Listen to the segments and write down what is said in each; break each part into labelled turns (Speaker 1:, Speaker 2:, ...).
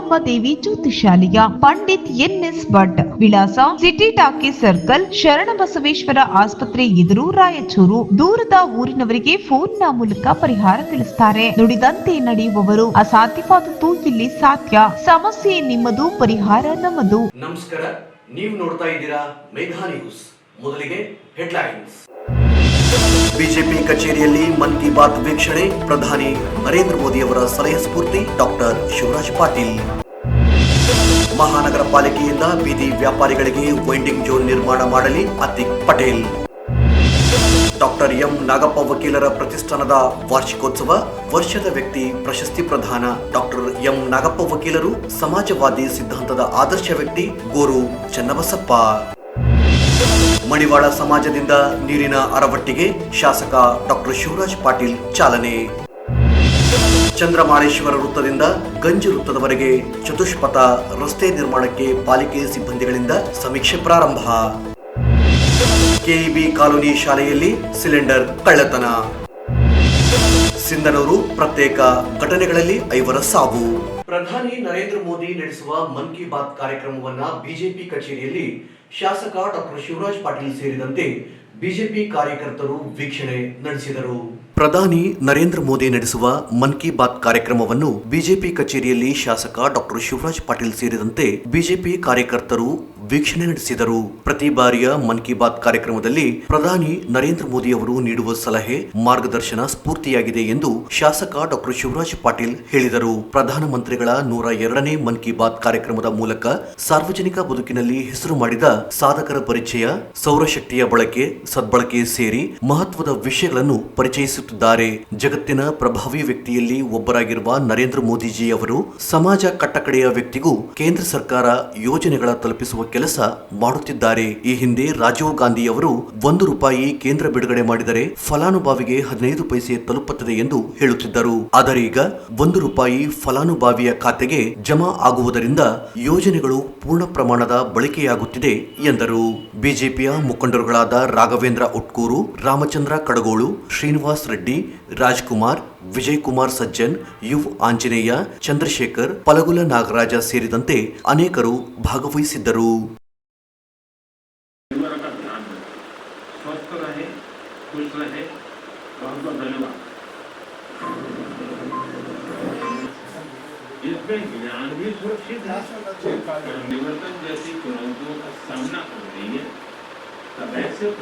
Speaker 1: ರೇಣುಕಾಂಬ ದೇವಿ ಜ್ಯೋತಿಷಾಲಯ, Pandit N S Bhat, ವಿಳಾಸ city talkies circle, Sharanabasaveshwara ಆಸ್ಪತ್ರೆ ಎದುರು, ರಾಯಚೂರು. ದೂರದ ಊರಿನವರಿಗೆ ಫೋನ್ನ ಮೂಲಕ ಪರಿಹಾರ ತಿಳಿಸುತ್ತಾರೆ. ನುಡಿದಂತೆ ನಡೆಯುವವರು, ಅಸಾಧ್ಯವಾದದ್ದು ಇಲ್ಲಿ ಸಾಧ್ಯ. ಸಮಸ್ಯೆ ನಿಮ್ಮದು, ಪರಿಹಾರ ನಮ್ಮದು.
Speaker 2: ನಮಸ್ಕಾರ, ನೀವು ನೋಡ್ತಾ ಇದ್ದೀರಾ ಮೇಘಾ ನ್ಯೂಸ್. ಮೊದಲಿಗೆ ಹೆಡ್ಲೈನ್ಸ್. ಬಿಜೆಪಿ ಕಚೇರಿಯಲ್ಲಿ ಮನ್ ಕಿ ಬಾತ್ ವೀಕ್ಷಣೆ, ಪ್ರಧಾನಿ ನರೇಂದ್ರ ಮೋದಿ ಅವರ ಸಲಹೆ ಸ್ಫೂರ್ತಿ. ಡಾಕ್ಟರ್ ಶಿವರಾಜ್ ಪಾಟೀಲ್. ಮಹಾನಗರ ಪಾಲಿಕೆಯಿಂದ ಬೀದಿ ವ್ಯಾಪಾರಿಗಳಿಗೆ ವೈಂಡಿಂಗ್ ಝೋನ್ ನಿರ್ಮಾಣ ಮಾಡಲಿ, ಅತಿಕ್ ಪಟೇಲ್. ಡಾಕ್ಟರ್ ಎಂ ನಾಗಪ್ಪ ವಕೀಲರ ಪ್ರತಿಷ್ಠಾನದ ವಾರ್ಷಿಕೋತ್ಸವ, ವರ್ಷದ ವ್ಯಕ್ತಿ ಪ್ರಶಸ್ತಿ ಪ್ರದಾನ. ಡಾಕ್ಟರ್ ಎಂ ನಾಗಪ್ಪ ವಕೀಲರು ಸಮಾಜವಾದಿ ಸಿದ್ಧಾಂತದ ಆದರ್ಶ ವ್ಯಕ್ತಿ, ಗೋರು ಚನ್ನಬಸಪ್ಪ. ಮಡಿವಾಳ ಸಮಾಜದಿಂದ ನೀರಿನ ಅರವಟ್ಟಿಗೆ ಶಾಸಕ ಡಾಕ್ಟರ್ ಶಿವರಾಜ್ ಪಾಟೀಲ್ ಚಾಲನೆ. ಚಂದ್ರಮಾಳೇಶ್ವರ ವೃತ್ತದಿಂದ ಗಂಜಿ ವೃತ್ತದವರೆಗೆ ಚತುಷ್ಪಥ ರಸ್ತೆ ನಿರ್ಮಾಣಕ್ಕೆ ಪಾಲಿಕೆ ಸಿಬ್ಬಂದಿಗಳಿಂದ ಸಮೀಕ್ಷೆ ಪ್ರಾರಂಭ. ಕೆಇಬಿ ಕಾಲೋನಿ ಶಾಲೆಯಲ್ಲಿ ಸಿಲಿಂಡರ್ ಕಳ್ಳತನ. ಸಿಂಧನೂರು ಪ್ರತ್ಯೇಕ ಘಟನೆಗಳಲ್ಲಿ 5 ಸಾವು. ಪ್ರಧಾನಿ ನರೇಂದ್ರ ಮೋದಿ ನಡೆಸುವ ಮನ್ ಕಿ ಬಾತ್ ಕಾರ್ಯಕ್ರಮವನ್ನ ಬಿಜೆಪಿ ಕಚೇರಿಯಲ್ಲಿ ಶಾಸಕ ಡಾಕ್ಟರ್ ಶಿವರಾಜ್ ಪಾಟೀಲ್ ಸೇರಿದಂತೆ ಬಿಜೆಪಿ ಕಾರ್ಯಕರ್ತರು ವೀಕ್ಷಣೆ ನಡೆಸಿದರು. ಪ್ರಧಾನಿ ನರೇಂದ್ರ ಮೋದಿ ನಡೆಸುವ ಮನ್ ಕಿ ಬಾತ್ ಕಾರ್ಯಕ್ರಮವನ್ನು ಬಿಜೆಪಿ ಕಚೇರಿಯಲ್ಲಿ ಶಾಸಕ ಡಾಕ್ಟರ್ ಶಿವರಾಜ್ ಪಾಟೀಲ್ ಸೇರಿದಂತೆ ಬಿಜೆಪಿ ಕಾರ್ಯಕರ್ತರು ವೀಕ್ಷಣೆ ನಡೆಸಿದರು. ಪ್ರತಿ ಬಾರಿಯ ಮನ್ ಕಿ ಬಾತ್ ಕಾರ್ಯಕ್ರಮದಲ್ಲಿ ಪ್ರಧಾನಿ ನರೇಂದ್ರ ಮೋದಿ ಅವರು ನೀಡುವ ಸಲಹೆ, ಮಾರ್ಗದರ್ಶನ ಸ್ಫೂರ್ತಿಯಾಗಿದೆ ಎಂದು ಶಾಸಕ ಡಾಕ್ಟರ್ ಶಿವರಾಜ್ ಪಾಟೀಲ್ ಹೇಳಿದರು. ಪ್ರಧಾನಮಂತ್ರಿಗಳ 102ನೇ ಮನ್ ಕಿ ಬಾತ್ ಕಾರ್ಯಕ್ರಮದ ಮೂಲಕ ಸಾರ್ವಜನಿಕ ಬದುಕಿನಲ್ಲಿ ಹೆಸರು ಮಾಡಿದ ಸಾಧಕರ ಪರಿಚಯ, ಸೌರಶಕ್ತಿಯ ಬಳಕೆ, ಸದ್ಬಳಕೆ ಸೇರಿ ಮಹತ್ವದ ವಿಷಯಗಳನ್ನು ಪರಿಚಯಿಸುತ್ತಿದ್ದಾರೆ. ಜಗತ್ತಿನ ಪ್ರಭಾವಿ ವ್ಯಕ್ತಿಯಲ್ಲಿ ಒಬ್ಬರಾಗಿರುವ ನರೇಂದ್ರ ಮೋದಿಜಿ ಅವರು ಸಮಾಜ ಕಟ್ಟಕಡೆಯ ವ್ಯಕ್ತಿಗೂ ಕೇಂದ್ರ ಸರ್ಕಾರ ಯೋಜನೆಗಳ ತಲುಪಿಸುವ ಕೆಲಸ ಮಾಡುತ್ತಿದ್ದಾರೆ. ಈ ಹಿಂದೆ ರಾಜೀವ್ ಗಾಂಧಿ ಅವರು ₹1 ಕೇಂದ್ರ ಬಿಡುಗಡೆ ಮಾಡಿದರೆ ಫಲಾನುಭವಿಗೆ 15 ಪೈಸೆ ತಲುಪುತ್ತದೆ ಎಂದು ಹೇಳುತ್ತಿದ್ದರು. ಆದರೆ ಈಗ ₹1 ಫಲಾನುಭವಿಯ ಖಾತೆಗೆ ಜಮಾ ಆಗುವುದರಿಂದ ಯೋಜನೆಗಳು ಪೂರ್ಣ ಪ್ರಮಾಣದ ಬಳಕೆಯಾಗುತ್ತಿದೆ ಎಂದರು. ಬಿಜೆಪಿಯ ಮುಖಂಡರುಗಳಾದ ರಾಘವೇಂದ್ರ ಉಟ್ಕೂರು, ರಾಮಚಂದ್ರ ಕಡಗೋಳು, ಶ್ರೀನಿವಾಸ್ ರೆಡ್ಡಿ, ರಾಜ್ಕುಮಾರ್, ವಿಜಯ್ ಕುಮಾರ್ ಸಜ್ಜನ್, ಯುವ್ ಆಂಜನೇಯ, ಚಂದ್ರಶೇಖರ್, ಪಲಗುಲ ನಾಗರಾಜ ಸೇರಿದಂತೆ ಅನೇಕರು ಭಾಗವಹಿಸಿದ್ದರು.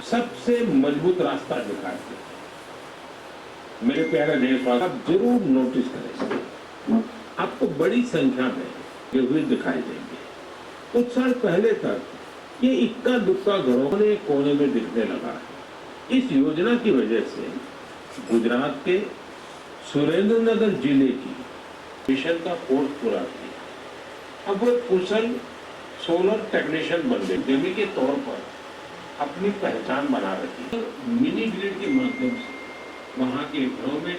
Speaker 3: सबसे मजबूत रास्ता दिखाते मेरे प्यारे देशवासी, आप जरूर नोटिस करें, आपको बड़ी संख्या में ये हुए दिखाई देंगे। कुछ साल पहले तक ये इक्का दुक्का घरों ने कोने में दिखने लगा है। इस योजना की वजह से गुजरात के सुरेंद्रनगर जिले की मिशन का कोर्स पूरा किया। अब वो कुशल सोलर टेक्नीशियन बन गए, जमी के तौर पर अपनी पहचान बना रही है। मिनी ग्रिड के माध्यम से वहाँ के घरों में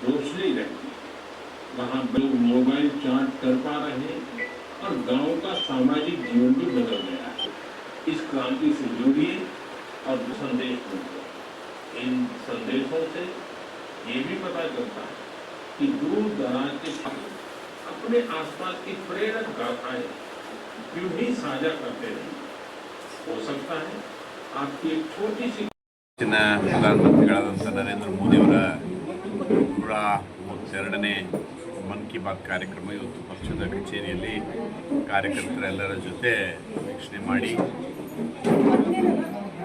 Speaker 3: रोशनी रहती है, वहाँ लोग मोबाइल चार्ज कर पा रहे हैं और गांव का सामाजिक जीवन भी बदल गया है। इस क्रांति से जुड़िए और संदेश मिलते। इन संदेशों से ये भी पता चलता है कि दूर दराज के अपने आसपास की प्रेरक गाथाएं यूं ही साझा करते रहे। हो सकता है आपकी एक छोटी सी
Speaker 4: ಪ್ರಧಾನಮಂತ್ರಿಗಳಾದಂಥ ನರೇಂದ್ರ ಮೋದಿಯವರ 132ನೇ ಮನ್ ಕಿ ಬಾತ್ ಕಾರ್ಯಕ್ರಮ ಇವತ್ತು ಪಕ್ಷದ ಕಚೇರಿಯಲ್ಲಿ ಕಾರ್ಯಕರ್ತರೆಲ್ಲರ ಜೊತೆ ವೀಕ್ಷಣೆ ಮಾಡಿ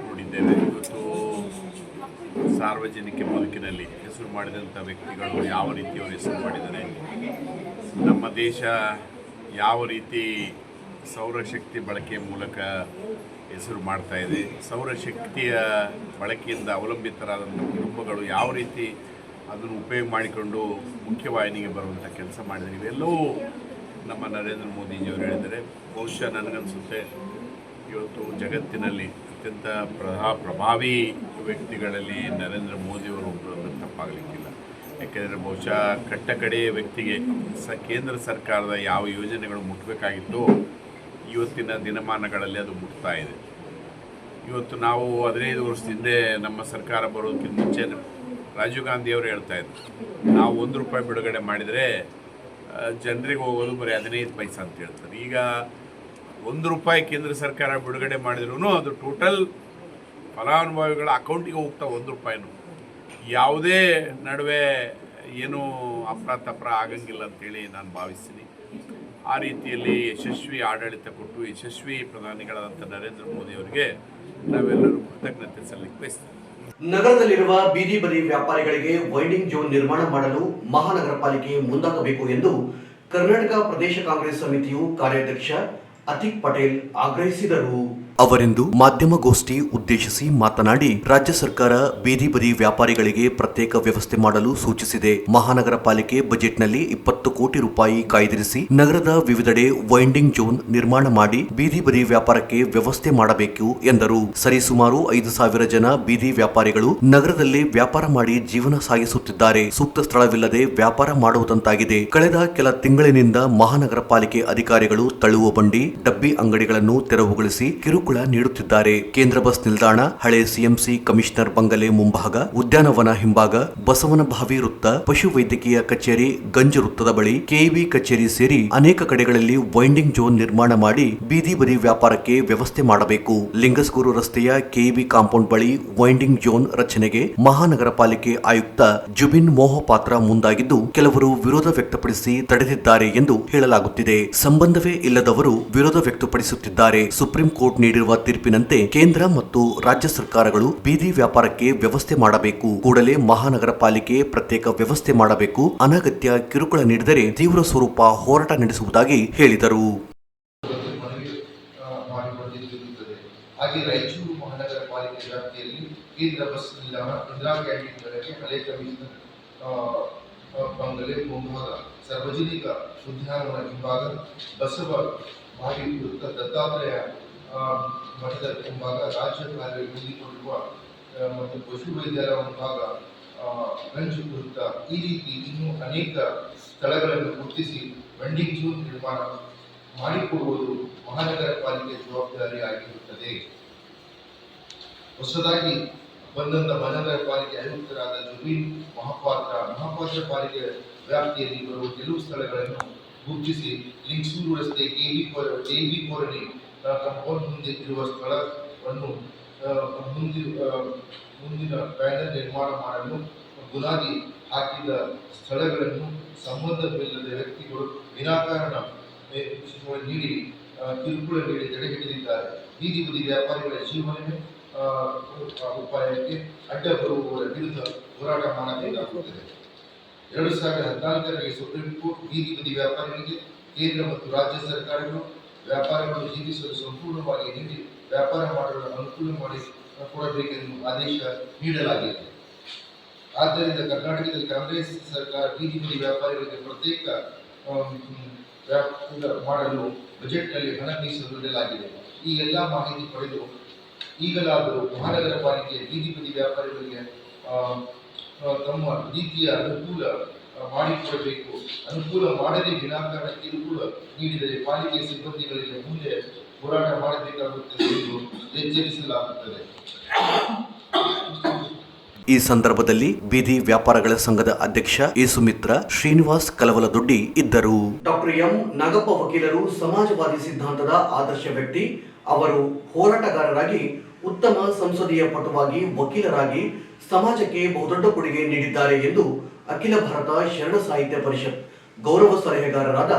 Speaker 4: ನೋಡಿದ್ದೇವೆ. ಇವತ್ತು ಸಾರ್ವಜನಿಕ ಬದುಕಿನಲ್ಲಿ ಹೆಸರು ಮಾಡಿದಂಥ ವ್ಯಕ್ತಿಗಳು ಯಾವ ರೀತಿ ಅವರು ಹೆಸರು ಮಾಡಿದ್ದಾರೆ, ನಮ್ಮ ದೇಶ ಯಾವ ರೀತಿ ಸೌರಶಕ್ತಿ ಬಳಕೆಯ ಮೂಲಕ ಹೆಸರು ಮಾಡ್ತಾ ಇದೆ, ಸೌರಶಕ್ತಿಯ ಬಳಕೆಯಿಂದ ಅವಲಂಬಿತರಾದಂಥ ಕುಟುಂಬಗಳು ಯಾವ ರೀತಿ ಅದನ್ನು ಉಪಯೋಗ ಮಾಡಿಕೊಂಡು ಮುಖ್ಯವಾಹಿನಿಗೆ ಬರುವಂಥ ಕೆಲಸ ಮಾಡಿದ್ದಾರೆ, ಇವೆಲ್ಲವೂ ನಮ್ಮ ನರೇಂದ್ರ ಮೋದಿಜಿಯವರು ಹೇಳಿದ್ದಾರೆ. ಬಹುಶಃ ನನಗನ್ನಿಸುತ್ತೆ ಇವತ್ತು ಜಗತ್ತಿನಲ್ಲಿ ಅತ್ಯಂತ ಪ್ರಭಾವಿ ವ್ಯಕ್ತಿಗಳಲ್ಲಿ ನರೇಂದ್ರ ಮೋದಿಯವರು ಒಬ್ಬರು ತಪ್ಪಾಗಲಿಕ್ಕಿಲ್ಲ. ಯಾಕೆಂದರೆ ಬಹುಶಃ ಕಟ್ಟಕಡೆಯ ವ್ಯಕ್ತಿಗೆ ಕೇಂದ್ರ ಸರ್ಕಾರದ ಯಾವ ಯೋಜನೆಗಳು ಮುಟ್ಟಬೇಕಾಗಿತ್ತೋ ಇವತ್ತಿನ ದಿನಮಾನಗಳಲ್ಲಿ ಅದು ಮುಟ್ತಾ ಇದೆ. ಇವತ್ತು ನಾವು 15 ವರ್ಷದ ಹಿಂದೆ ನಮ್ಮ ಸರ್ಕಾರ ಬರೋದಕ್ಕಿಂತ ಮುಂಚೆ ರಾಜೀವ್ ಗಾಂಧಿಯವರು ಹೇಳ್ತಾ ಇದ್ರು, ನಾವು ₹1 ಬಿಡುಗಡೆ ಮಾಡಿದರೆ ಜನರಿಗೆ ಹೋಗೋದು ಬರೀ 15 ಪೈಸೆ ಅಂತ ಹೇಳ್ತಾರೆ. ಈಗ ₹1 ಕೇಂದ್ರ ಸರ್ಕಾರ ಬಿಡುಗಡೆ ಮಾಡಿದ್ರೂ ಅದು ಟೋಟಲ್ ಫಲಾನುಭವಿಗಳ ಅಕೌಂಟಿಗೆ ಹೋಗ್ತಾ ₹1. ಯಾವುದೇ ನಡುವೆ ಏನೂ ಅಪ್ರ ಆಗಂಗಿಲ್ಲ ಅಂತೇಳಿ ನಾನು ಭಾವಿಸ್ತೀನಿ. ಆ ರೀತಿಯಲ್ಲಿ ಯಶಸ್ವಿ ಆಡಳಿತ ಕೊಟ್ಟು ಯಶಸ್ವಿ ಪ್ರಧಾನಿಗಳಾದಂಥ ನರೇಂದ್ರ ಮೋದಿ ಅವರಿಗೆ ನಾವೆಲ್ಲರೂ ಕೃತಜ್ಞತೆ ಸಲ್ಲಿಕೆ ಬಯಸ್ತೇವೆ.
Speaker 2: ನಗರದಲ್ಲಿರುವ ಬೀದಿ ಬದಿ ವ್ಯಾಪಾರಿಗಳಿಗೆ ವೈಂಡಿಂಗ್ ಝೋನ್ ನಿರ್ಮಾಣ ಮಾಡಲು ಮಹಾನಗರ ಪಾಲಿಕೆ ಮುಂದಾಗಬೇಕು ಎಂದು ಕರ್ನಾಟಕ ಪ್ರದೇಶ ಕಾಂಗ್ರೆಸ್ ಸಮಿತಿಯು ಕಾರ್ಯಾಧ್ಯಕ್ಷ ಅತಿಕ್ ಪಟೇಲ್ ಆಗ್ರಹಿಸಿದರು. ಅವರಿಂದು ಮಾಧ್ಯಮಗೋಷ್ಠಿ ಉದ್ದೇಶಿಸಿ ಮಾತನಾಡಿ, ರಾಜ್ಯ ಸರ್ಕಾರ ಬೀದಿ ಬದಿ ವ್ಯಾಪಾರಿಗಳಿಗೆ ಪ್ರತ್ಯೇಕ ವ್ಯವಸ್ಥೆ ಮಾಡಲು ಸೂಚಿಸಿದೆ. ಮಹಾನಗರ ಪಾಲಿಕೆ ಬಜೆಟ್ನಲ್ಲಿ 20 ಕೋಟಿ ರೂಪಾಯಿ ಕಾಯ್ದಿರಿಸಿ ನಗರದ ವಿವಿಧೆಡೆ ವೈಂಡಿಂಗ್ ಝೋನ್ ನಿರ್ಮಾಣ ಮಾಡಿ ಬೀದಿ ಬದಿ ವ್ಯಾಪಾರಕ್ಕೆ ವ್ಯವಸ್ಥೆ ಮಾಡಬೇಕು ಎಂದರು. ಸರಿಸುಮಾರು 5,000 ಜನ ಬೀದಿ ವ್ಯಾಪಾರಿಗಳು ನಗರದಲ್ಲಿ ವ್ಯಾಪಾರ ಮಾಡಿ ಜೀವನ ಸಾಗಿಸುತ್ತಿದ್ದಾರೆ. ಸೂಕ್ತ ಸ್ಥಳವಿಲ್ಲದೆ ವ್ಯಾಪಾರ ಮಾಡುವುದಂತಾಗಿದೆ. ಕಳೆದ ಕೆಲ ತಿಂಗಳಿನಿಂದ ಮಹಾನಗರ ಪಾಲಿಕೆ ಅಧಿಕಾರಿಗಳು ತಳ್ಳುವ ಬಂಡಿ, ಡಬ್ಬಿ ಅಂಗಡಿಗಳನ್ನು ತೆರವುಗೊಳಿಸಿ ಕಿರುಕುಳ ನೀಡುತ್ತಿದ್ದಾರೆ. ಕೇಂದ್ರ ಬಸ್ ನಿಲ್ದಾಣ, ಹಳೆ ಸಿಎಂಸಿ ಕಮಿಷನರ್ ಬಂಗಲೆ ಮುಂಭಾಗ, ಉದ್ಯಾನವನ ಹಿಂಭಾಗ, ಬಸವನಭಾವಿ ವೃತ್ತ, ಪಶು ವೈದ್ಯಕೀಯ ಕಚೇರಿ, ಗಂಜ್ ವೃತ್ತದ ಬಳಿ, ಕೆಇಬಿ ಕಚೇರಿ ಸೇರಿ ಅನೇಕ ಕಡೆಗಳಲ್ಲಿ ವೈಂಡಿಂಗ್ ಝೋನ್ ನಿರ್ಮಾಣ ಮಾಡಿ ಬೀದಿ ಬದಿ ವ್ಯಾಪಾರಕ್ಕೆ ವ್ಯವಸ್ಥೆ ಮಾಡಬೇಕು. ಲಿಂಗಸ್ಗೂರು ರಸ್ತೆಯ ಕೆಇಬಿ ಕಾಂಪೌಂಡ್ ಬಳಿ ವೈಂಡಿಂಗ್ ಝೋನ್ ರಚನೆಗೆ ಮಹಾನಗರ ಪಾಲಿಕೆ ಆಯುಕ್ತ ಜುಬಿನ್ ಮೋಹಪಾತ್ರ ಮುಂದಾಗಿದ್ದು, ಕೆಲವರು ವಿರೋಧ ವ್ಯಕ್ತಪಡಿಸಿ ತಡೆದಿದ್ದಾರೆ ಎಂದು ಹೇಳಲಾಗುತ್ತಿದೆ. ಸಂಬಂಧವೇ ಇಲ್ಲದವರು ವಿರೋಧ ವ್ಯಕ್ತಪಡಿಸುತ್ತಿದ್ದಾರೆ. ಸುಪ್ರೀಂ ಕೋರ್ಟ್ ನೀಡಿರುವ ತೀರ್ಪಿನಂತೆ ಕೇಂದ್ರ ಮತ್ತು ರಾಜ್ಯ ಸರ್ಕಾರಗಳು ಬೀದಿ ವ್ಯಾಪಾರಕ್ಕೆ ವ್ಯವಸ್ಥೆ ಮಾಡಬೇಕು. ಕೂಡಲೇ ಮಹಾನಗರ ಪಾಲಿಕೆ ಪ್ರತ್ಯೇಕ ವ್ಯವಸ್ಥೆ ಮಾಡಬೇಕು. ಅನಗತ್ಯ ಕಿರುಕುಳ ನೀಡಿದರೆ ತೀವ್ರ ಸ್ವರೂಪ ಹೋರಾಟ ನಡೆಸುವುದಾಗಿ ಹೇಳಿದರು.
Speaker 5: ಹಾಗೆ ರಾಯಚೂರು ಮಹಾನಗರ ಪಾಲಿಕೆ ವ್ಯಾಪ್ತಿಯಲ್ಲಿ ಕೇಂದ್ರ ಬಸ್ ನಿಲ್ದಾಣ, ಇಂದಿರಾ ಕ್ಯಾಂಟೀನ್ ಕಡೆಗೆ, ಹಳೆ ಕಮಿಷನರ್ ಬಂಗಲೆ ಮುಂಭಾಗ, ಸಾರ್ವಜನಿಕ ಉದ್ಯಾನವನ ಹಿಂಭಾಗ, ಬಸವ ಭಾವಿ ವೃತ್ತ, ದತ್ತಾತ್ರೇಯ ಮಠದ ಮುಂಭಾಗ, ರಾಜ್ಯ ಕಾರ್ಯ ಹೊಂದಿಕೊಂಡಿರುವ ಮತ್ತು ಪಶುವೈದ್ಯರ ಮುಂಭಾಗ, ಗಂಜ್ ವೃತ್ತ, ಈ ರೀತಿ ಇನ್ನೂ ಅನೇಕ ಸ್ಥಳಗಳನ್ನು ಗುರುತಿಸಿ ವೆಂಡಿಂಗ್ ಝೋನ್ ನಿರ್ಮಾಣ ಮಾಡಿಕೊಡುವುದು ಮಹಾನಗರ ಪಾಲಿಕೆ ಜವಾಬ್ದಾರಿಯಾಗಿರುತ್ತದೆ. ಹೊಸದಾಗಿ ಬಂದಂತ ಮಹಾನಗರ ಪಾಲಿಕೆ ಆಯುಕ್ತರಾದ ಜುಬಿನ್ ಮಹಾಪಾತ್ರ ಪಾಲಿಕೆ ವ್ಯಾಪ್ತಿಯಲ್ಲಿ ಬರುವ ಕೆಲವು ಸ್ಥಳಗಳನ್ನು ಗುರುತಿಸಿ ಲಿಂಗಸೂರು ರಸ್ತೆ, ಕೆಬಿ ಕೋರಣಿ ಕಾಂಪೌಂಡ್ ಮುಂದೆ ಇರುವ ಸ್ಥಳವನ್ನು ಮುಂದಿನ ಬ್ಯಾನರ್ ನಿರ್ಮಾಣ ಮಾಡಲು ಬುನಾದಿ ಹಾಕಿದ ಸ್ಥಳಗಳನ್ನು ಸಂಬಂಧವಿಲ್ಲದ ವ್ಯಕ್ತಿಗಳು ವಿನಾಕಾರಣ ನೀಡಿ ಕಿರುಕುಳ ನೀಡಿ ತಡೆಹಿಡಿದಿದ್ದಾರೆ. ಬೀದಿ ಬದಿ ವ್ಯಾಪಾರಿಗಳ ಜೀವನವೇ ಉಪಾಯಕ್ಕೆ ಅಡ್ಡ ಬರುವವರ ವಿರುದ್ಧ ಹೋರಾಟ ಮಾಡಬೇಕಾಗುತ್ತದೆ. 2014ರಲ್ಲಿ ಸುಪ್ರೀಂ ಕೋರ್ಟ್ ಬೀದಿ ಬದಿ ವ್ಯಾಪಾರಿಗಳಿಗೆ ಕೇಂದ್ರ ಮತ್ತು ರಾಜ್ಯ ಸರ್ಕಾರಗಳು ವ್ಯಾಪಾರಗಳನ್ನು ಜೀವಿಸಲು ಸಂಪೂರ್ಣವಾಗಿ ನೀಡಿ ವ್ಯಾಪಾರ ಮಾಡಲು ಅನುಕೂಲ ಮಾಡಿ ಕೊಡಬೇಕೆಂದು ಆದೇಶ ನೀಡಲಾಗಿದೆ. ಆದ್ದರಿಂದ ಕರ್ನಾಟಕದಲ್ಲಿ ಕಾಂಗ್ರೆಸ್ ಸರ್ಕಾರ ಬೀದಿ ಬದಿ ವ್ಯಾಪಾರಿಗಳಿಗೆ ಪ್ರತ್ಯೇಕ ಮಾಡಲು ಬಜೆಟ್ನಲ್ಲಿ ಹಣ ಮೀಸಲಿಡಲಾಗಿದೆ. ಈ ಎಲ್ಲ ಮಾಹಿತಿ ಪಡೆದು ಈಗಲಾದರೂ ಮಹಾನಗರ ಪಾಲಿಕೆ ಬೀದಿ ಬದಿ ವ್ಯಾಪಾರಿಗಳಿಗೆ ತಮ್ಮ ರೀತಿಯ ಅನುಕೂಲ ಮಾಡಿಕೊಡಬೇಕು. ಅನುಕೂಲ ಮಾಡದೆ ವಿನಾಕಾರಣ ಕಿರುಕುಳ ನೀಡಿದರೆ ಪಾಲಿಕೆ ಸಿಬ್ಬಂದಿಗಳಿಗೆ ಮುಂದೆ ಹೋರಾಟ ಮಾಡಬೇಕಾಗುತ್ತದೆ ಎಂದು ಎಚ್ಚರಿಸಲಾಗುತ್ತದೆ.
Speaker 2: ಈ ಸಂದರ್ಭದಲ್ಲಿ ಬೀದಿ ವ್ಯಾಪಾರಗಳ ಸಂಘದ ಅಧ್ಯಕ್ಷ ಯೇಸುಮಿತ್ರ, ಶ್ರೀನಿವಾಸ್ ಕಲವಲದೊಡ್ಡಿ ಇದ್ದರು. ಡಾಕ್ಟರ್ ಎಂ ನಾಗಪ್ಪ ವಕೀಲರು ಸಮಾಜವಾದಿ ಸಿದ್ಧಾಂತದ ಆದರ್ಶ ವ್ಯಕ್ತಿ. ಅವರು ಹೋರಾಟಗಾರರಾಗಿ, ಉತ್ತಮ ಸಂಸದೀಯ ಪಟುವಾಗಿ, ವಕೀಲರಾಗಿ ಸಮಾಜಕ್ಕೆ ಬಹುದೊಡ್ಡ ಕೊಡುಗೆ ನೀಡಿದ್ದಾರೆ ಎಂದು ಅಖಿಲ ಭಾರತ ಶರಣ ಸಾಹಿತ್ಯ ಪರಿಷತ್ ಗೌರವ ಸಲಹೆಗಾರರಾದ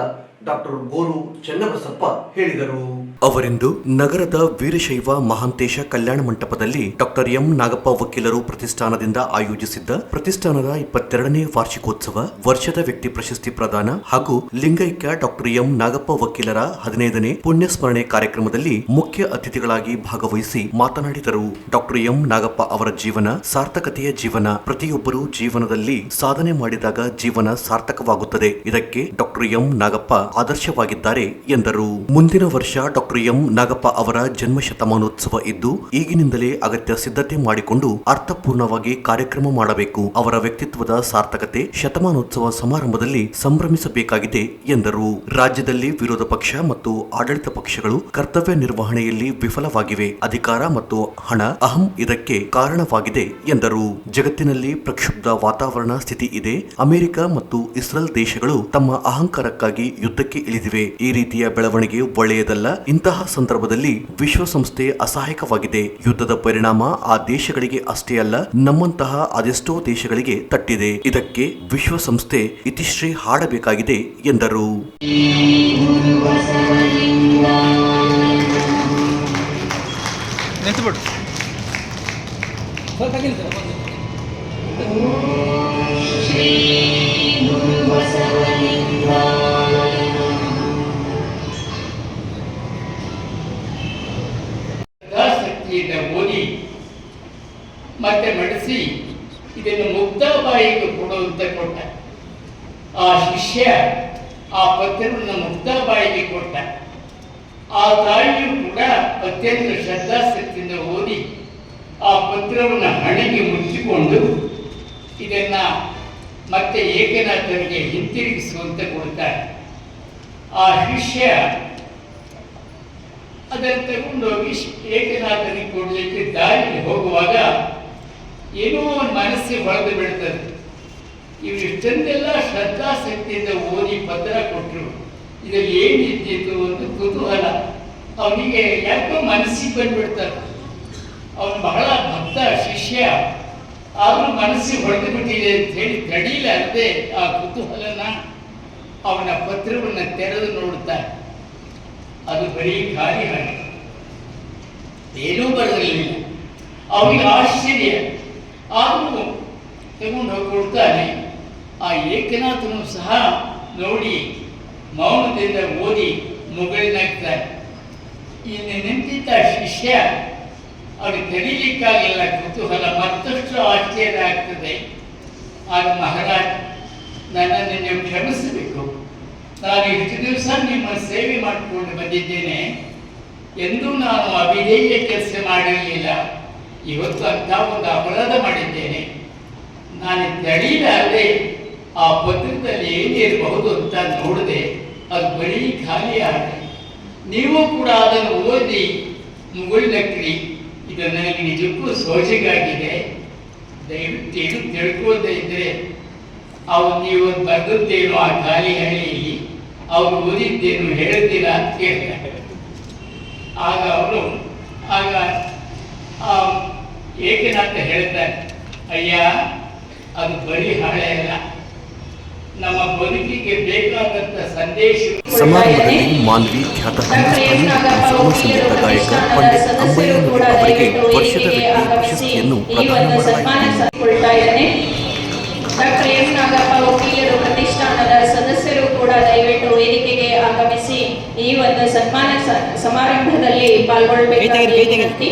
Speaker 2: ಡಾಕ್ಟರ್ ಗೋರು ಚೆನ್ನಬಸಪ್ಪ ಹೇಳಿದರು. ಅವರಿಂದು ನಗರದ ವೀರಶೈವ ಮಹಾಂತೇಶ ಕಲ್ಯಾಣ ಮಂಟಪದಲ್ಲಿ ಡಾಕ್ಟರ್ ಎಂ ನಾಗಪ್ಪ ವಕೀಲರು ಪ್ರತಿಷ್ಠಾನದಿಂದ ಆಯೋಜಿಸಿದ್ದ ಪ್ರತಿಷ್ಠಾನದ 22ನೇ ವಾರ್ಷಿಕೋತ್ಸವ, ವರ್ಷದ ವ್ಯಕ್ತಿ ಪ್ರಶಸ್ತಿ ಪ್ರದಾನ ಹಾಗೂ ಲಿಂಗೈಕ್ಯ ಡಾಕ್ಟರ್ ಎಂ ನಾಗಪ್ಪ ವಕೀಲರ 15ನೇ ಪುಣ್ಯಸ್ಮರಣೆ ಕಾರ್ಯಕ್ರಮದಲ್ಲಿ ಮುಖ್ಯ ಅತಿಥಿಗಳಾಗಿ ಭಾಗವಹಿಸಿ ಮಾತನಾಡಿದರು. ಡಾಕ್ಟರ್ ಎಂ ನಾಗಪ್ಪ ಅವರ ಜೀವನ ಸಾರ್ಥಕತೆಯ ಜೀವನ. ಪ್ರತಿಯೊಬ್ಬರೂ ಜೀವನದಲ್ಲಿ ಸಾಧನೆ ಮಾಡಿದಾಗ ಜೀವನ ಸಾರ್ಥಕವಾಗುತ್ತದೆ. ಇದಕ್ಕೆ ಡಾಕ್ಟರ್ ಎಂ ನಾಗಪ್ಪ ಆದರ್ಶವಾಗಿದ್ದಾರೆ ಎಂದರು. ಮುಂದಿನ ವರ್ಷ ಡಾಕ್ಟರ್ ಡಾಕ್ಟರ್ ಎಂ ನಾಗಪ್ಪ ಅವರ ಜನ್ಮ ಶತಮಾನೋತ್ಸವ ಇದ್ದು ಈಗಿನಿಂದಲೇ ಅಗತ್ಯ ಸಿದ್ಧತೆ ಮಾಡಿಕೊಂಡು ಅರ್ಥಪೂರ್ಣವಾಗಿ ಕಾರ್ಯಕ್ರಮ ಮಾಡಬೇಕು. ಅವರ ವ್ಯಕ್ತಿತ್ವದ ಸಾರ್ಥಕತೆ ಶತಮಾನೋತ್ಸವ ಸಮಾರಂಭದಲ್ಲಿ ಸಂಭ್ರಮಿಸಬೇಕಾಗಿದೆ ಎಂದರು. ರಾಜ್ಯದಲ್ಲಿ ವಿರೋಧ ಪಕ್ಷ ಮತ್ತು ಆಡಳಿತ ಪಕ್ಷಗಳು ಕರ್ತವ್ಯ ನಿರ್ವಹಣೆಯಲ್ಲಿ ವಿಫಲವಾಗಿವೆ. ಅಧಿಕಾರ ಮತ್ತು ಹಣ ಅಹಂ ಇದಕ್ಕೆ ಕಾರಣವಾಗಿದೆ ಎಂದರು. ಜಗತ್ತಿನಲ್ಲಿ ಪ್ರಕ್ಷುಬ್ಧ ವಾತಾವರಣ ಸ್ಥಿತಿ ಇದೆ. ಅಮೆರಿಕ ಮತ್ತು ಇಸ್ರೇಲ್ ದೇಶಗಳು ತಮ್ಮ ಅಹಂಕಾರಕ್ಕಾಗಿ ಯುದ್ಧಕ್ಕೆ ಇಳಿದಿವೆ. ಈ ರೀತಿಯ ಬೆಳವಣಿಗೆ ಒಳ್ಳೆಯದಲ್ಲ. ಇಂತಹ ಸಂದರ್ಭದಲ್ಲಿ ವಿಶ್ವಸಂಸ್ಥೆ ಅಸಹಾಯಕವಾಗಿದೆ. ಯುದ್ಧದ ಪರಿಣಾಮ ಆ ದೇಶಗಳಿಗೆ ಅಷ್ಟೇ ಅಲ್ಲ, ನಮ್ಮಂತಹ ಅದೆಷ್ಟೋ ದೇಶಗಳಿಗೆ ತಟ್ಟಿದೆ. ಇದಕ್ಕೆ ವಿಶ್ವಸಂಸ್ಥೆ ಇತಿಶ್ರೀ ಹಾಡಬೇಕಾಗಿದೆ ಎಂದರು.
Speaker 6: ಓದಿ ಮತ್ತೆ ನಡೆಸಿ ಇದನ್ನು ಮುಕ್ತಾಬಾಯಿಗೆ ಕೊಡುವಂತ ಕೊಟ್ಟ. ಆ ಶಿಷ್ಯ ಆ ಪತ್ರವನ್ನು ಮುಕ್ತಾಬಾಯಿಗೆ ಕೊಟ್ಟ. ಆ ತಾಯಿಯು ಕೂಡ ಅತ್ಯಂತ ಶ್ರದ್ಧಾಸಕ್ತಿಯಿಂದ ಓದಿ ಆ ಪತ್ರವನ್ನು ಹಣೆಗೆ ಮುಚ್ಚಿಕೊಂಡು ಇದನ್ನ ಮತ್ತೆ ಏಕನಾಥನಿಗೆ ಹಿಂತಿರುಗಿಸುವಂತೆ ಕೊಡ್ತಾರೆ. ಆ ಶಿಷ್ಯ ಅದನ್ನು ತಗೊಂಡೋಗಿ ಏಕನಾಥನಿಗೆ ಕೊಡಲಿಕ್ಕೆ ದಾರಿಯಲ್ಲಿ ಹೋಗುವಾಗ ಏನೋ ಒಂದು ಮನಸ್ಸಿಗೆ ಹೊಳೆದು ಬಿಡ್ತದೆ. ಇವರು ಇಷ್ಟೊಂದೆಲ್ಲ ಶ್ರದ್ಧಾಸಕ್ತಿಯಿಂದ ಓದಿ ಪತ್ರ ಕೊಟ್ಟರು, ಇದರಲ್ಲಿ ಏನಿದ್ದಿತ್ತು ಒಂದು ಕುತೂಹಲ ಅವನಿಗೆ ಯಾಕೋ ಮನಸ್ಸಿಗೆ ಬಂದ್ಬಿಡ್ತಾರೆ. ಅವನು ಬಹಳ ಭಕ್ತ ಶಿಷ್ಯ, ಆದರೂ ಮನಸ್ಸಿಗೆ ಹೊಡೆದು ಬಿಟ್ಟಿದೆ ಅಂತ ಹೇಳಿ ತಡೀಲಾರದೆ ಆ ಕುತೂಹಲನ ಅವನ ಪತ್ರವನ್ನು ತೆರೆದು ನೋಡ್ತಾರೆ. ಅದು ಬರೀ ಖಾಲಿ ಹಾಗೆ, ಏನೂ ಬರಲಿಲ್ಲ. ಅವನಿಗೆ ಆಶ್ಚರ್ಯ. ಆದರೂ ತಗೊಂಡು ಹೋಗಿ ಕೊಡ್ತಾನೆ. ಆ ಏಕನಾಥನು ಸಹ ನೋಡಿ ಮೌನದಿಂದ ಓದಿ ಮುಗಳಿನಾಗ್ತಾನೆ. ಇನ್ನು ನಿಂತಿದ್ದ ಶಿಷ್ಯ ಅವನಿಗೆ ತಡೀಲಿಕ್ಕಾಗಲಿಲ್ಲ ಕುತೂಹಲ, ಮತ್ತಷ್ಟು ಆಶ್ಚರ್ಯ ಆಗ್ತದೆ. ಆಗ ಮಹಾರಾಜ್, ನನ್ನನ್ನು ನೀವು ಕ್ಷಮಿಸಬೇಕು. ನಾನು ಇಷ್ಟು ದಿವಸ ನಿಮ್ಮ ಸೇವೆ ಮಾಡಿಕೊಂಡು ಬಂದಿದ್ದೇನೆ. ಎಂದೂ ನಾನು ಅವಿಧೇಯ ಕೆಲಸ ಮಾಡಿರಲಿಲ್ಲ. ಇವತ್ತು ಅಂತ ಒಂದು ಅಪರಾಧ ಮಾಡಿದ್ದೇನೆ. ನಾನು ತಡೀಲಾರದೆ ಆ ಪತ್ರದಲ್ಲಿ ಏನಿರಬಹುದು ಅಂತ ನೋಡಿದೆ. ಅದು ಬರೀ ಖಾಲಿ ಆಗಿದೆ. ನೀವು ಕೂಡ ಅದನ್ನು ಓದಿ ಮುಗುಳ್ನಕ್ರಿ. ಇದು ನನಗೆ ನಿಜಕ್ಕೂ ಸೋಜಿಗಾಗಿದೆ. ದಯವಿಟ್ಟು ಏನು ತಿಳ್ಕೊಳ್ಳದೆ ಇದ್ದರೆ ಅವ್ರು ನೀವು ಬರೆದದ್ದೇನು ಆ ಖಾಲಿ ಹಳ್ಳಿಯಲ್ಲಿ, ಅವ್ರು ಓದಿದ್ದೇನು ಹೇಳಿದ್ದೀರಾ ಅಂತ ಕೇಳಿದ್ದಾರೆ. ಆಗ ಅವರು ಏಕನಾಥ ಹೇಳ್ತಾರೆ, ಅಯ್ಯ ಅದು ಬರೀ ಹಾಳೆ ಅಲ್ಲ, ನಮ್ಮ ಬದುಕಿಗೆ ಬೇಕಾದಂತ ಸಂದೇಶ.
Speaker 2: ಸಮಾರಂಭದಲ್ಲಿ ಮಾನ್ವಿ ಖ್ಯಾತ ಹಿಂದೂಸ್ತಾನಿ ಮತ್ತು ಸುಗಮ ಸಂಗೀತ ಗಾಯಕ ಪಂಡಿತ್ ಅಂಬಯ್ಯನವರು ಅವರಿಗೆ ವರ್ಷದ ವ್ಯಕ್ತಿ ಪ್ರಶಸ್ತಿಯನ್ನು ಪ್ರದಾನ ಮಾಡಲಾಯಿತು.
Speaker 7: ಡಾಕ್ಟರ್ ಎಂ ನಾಗಪ್ಪ ವಕೀಲರು ಪ್ರತಿಷ್ಠಾನದ ಸದಸ್ಯರು ಕೂಡ ದಯವಿಟ್ಟು ವೇದಿಕೆಗೆ ಆಗಮಿಸಿ ಈ ಒಂದು ಸನ್ಮಾನ ಸಮಾರಂಭದಲ್ಲಿ ಪಾಲ್ಗೊಳ್ಳಬೇಕಾಗಿ ವಿನಂತಿ.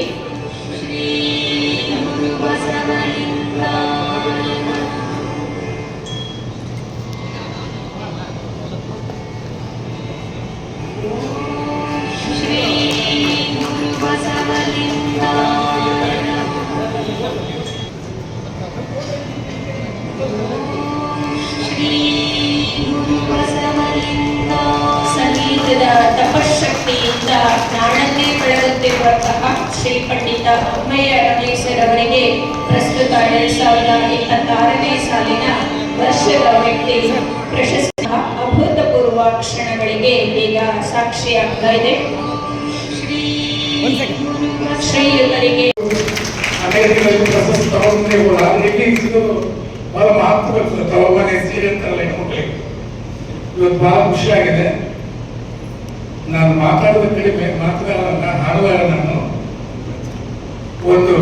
Speaker 7: ಸಂಗೀತದ ತಪಶಕ್ತಿಯಿಂದ ನಾಡನ್ನೇ ಬೆಳಗುತ್ತಿರುವಂತಹ ಶ್ರೀ ಪಂಡಿತ ಅಮ್ಮಯ್ಯ ರಂಗೇಶ್ವರವರಿಗೆ ಪ್ರಸ್ತುತ 2026ನೇ ಸಾಲಿನ ವರ್ಷದ ವ್ಯಕ್ತಿ ಪ್ರಶಸ್ತಿ ಅಭೂತಪೂರ್ವ ಕ್ಷಣಗಳಿಗೆ ಈಗ ಸಾಕ್ಷಿಯಾಗ್ತಾ ಇದೆ. ಶ್ರೀಯುತರಿಗೆ
Speaker 8: ಬಹಳ ಮಹತ್ವ ತಗೊಬನೆ ಸೇರಿರ್ತಾರಲ್ಲ ಹೆಣ್ಮಕ್ಳಿಗೆ. ಇವತ್ತು ಬಹಳ ಖುಷಿಯಾಗಿದೆ. ನಾನು ಮಾತಾಡೋದು ಕಡಿಮೆ, ಮಾತುಗಾರನ ಹಾಡುಗಾರ. ನಾನು ಒಂದು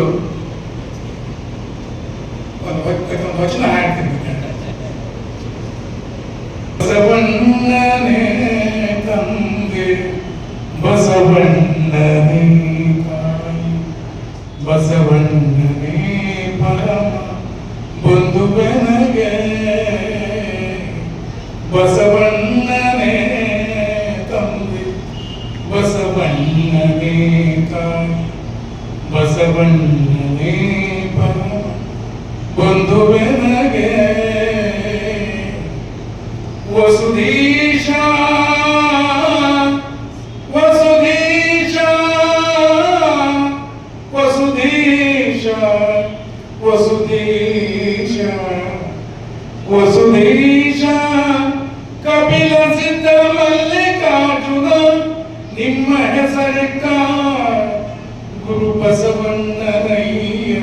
Speaker 8: ವಚನ ಹಾಡ್ತೀನಿ. ಬಸವಣ್ಣನೇ ತಂದೆ ಬಸವಣ್ಣನೇ ತಾಯಿ ಬಸವಣ್ಣನೇ ಪರಮ ಬಂಧು ಬೆನಗೆ ಬಸವಣ್ಣನೇ ತಂದೆ ಬಸ ಬಸವಣ್ಣನೇ ತಾಯಿ ಬಸವಣ್ಣನೇ ಪರಮ ಬಂಧುವೆನಗೆ ವಸುಧೀಶ ವಸುಧೀಶ ವಸುಧೀಶ ವಸುಧೀಶ ವಸುಧೀಶ ಕಪಿಲ ಸಿದ್ಧ ಮಲ್ಲಿಕಾರ್ಜುನ ನಿಮ್ಮ ಹೆಸರಿಕ ಗುರು ಬಸವಣ್ಣನಯ್ಯ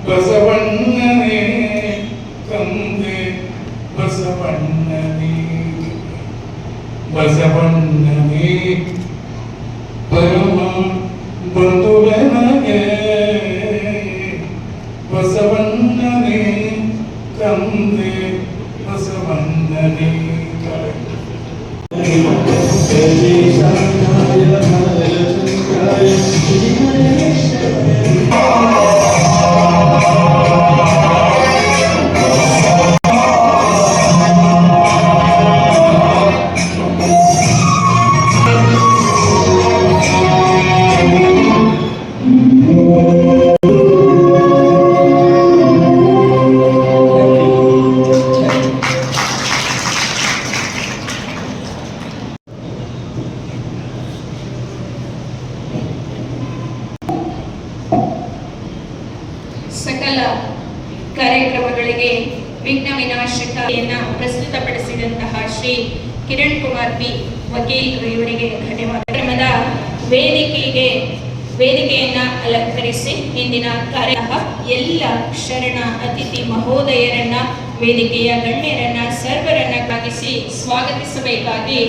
Speaker 8: ಬಸವಣ್ಣನೇ ತಂದೆ ಬಸವಣ್ಣನೇ ಬಸವಣ್ಣನೇ ಪರಮ ಬಂಧುವೆನಗೆ ಬಸವಣ್ಣನೇ ತಂದೆ ಬಸವಣ್ಣನೇ
Speaker 7: ಸಕಲ ಕಾರ್ಯಕ್ರಮಗಳಿಗೆ ವಿಘ್ನ ವಿನಾಶಕತೆಯನ್ನ ಪ್ರಸ್ತುತಪಡಿಸಿದಂತಹ ಶ್ರೀ ಕಿರಣ್ ಕುಮಾರ್ ಬಿ ವಕೀಲರು ಇವರಿಗೆ ಧನ್ಯವಾದ. ಕಾರ್ಯಕ್ರಮದ ವೇದಿಕೆಯನ್ನ ಅಲಂಕರಿಸಿ ಇಂದಿನ ಕಾರ್ಯಕ್ರಮ ಎಲ್ಲ ಶರಣ ಅತಿಥಿ ಮಹೋದಯರನ್ನ ವೇದಿಕೆಯ ಗಣ್ಯರನ್ನ ಸರ್ವರನ್ನ ಭಾಗಿಸಿ ಸ್ವಾಗತಿಸಬೇಕಾಗಿ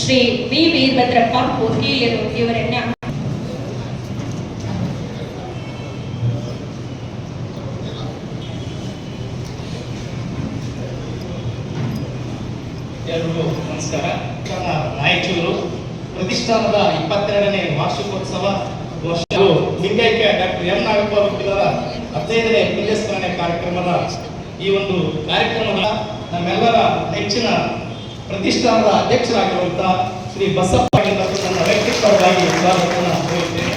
Speaker 7: ಶ್ರೀ ವಿ ವೀರಭದ್ರಪ್ಪ ವಕೀಲರು ಇವರನ್ನ
Speaker 9: ಎಲ್ಲರಿಗೂ ನಮಸ್ಕಾರ. ರಾಯಚೂರು ಪ್ರತಿಷ್ಠಾನದ 22ನೇ ವಾರ್ಷಿಕೋತ್ಸವ ಲಿಂಗೈಕ್ಯ ಡಾಕ್ಟರ್ ಎಂ ನಾಗಪ್ಪ ವಕೀಲರ 15ನೇ ಪುಣ್ಯಸ್ಮರಣೆ ಕಾರ್ಯಕ್ರಮದ ಈ ಒಂದು ಕಾರ್ಯಕ್ರಮದ ನಮ್ಮೆಲ್ಲರ ನೆಚ್ಚಿನ ಪ್ರತಿಷ್ಠಾನದ ಅಧ್ಯಕ್ಷರಾಗಿರುವಂತಹ ಶ್ರೀ ಬಸಪ್ಪ ನನ್ನ ವ್ಯಕ್ತಿತ್ವವಾಗಿ ಸ್ವಾಗತವನ್ನು ಕೋರುತ್ತೇನೆ.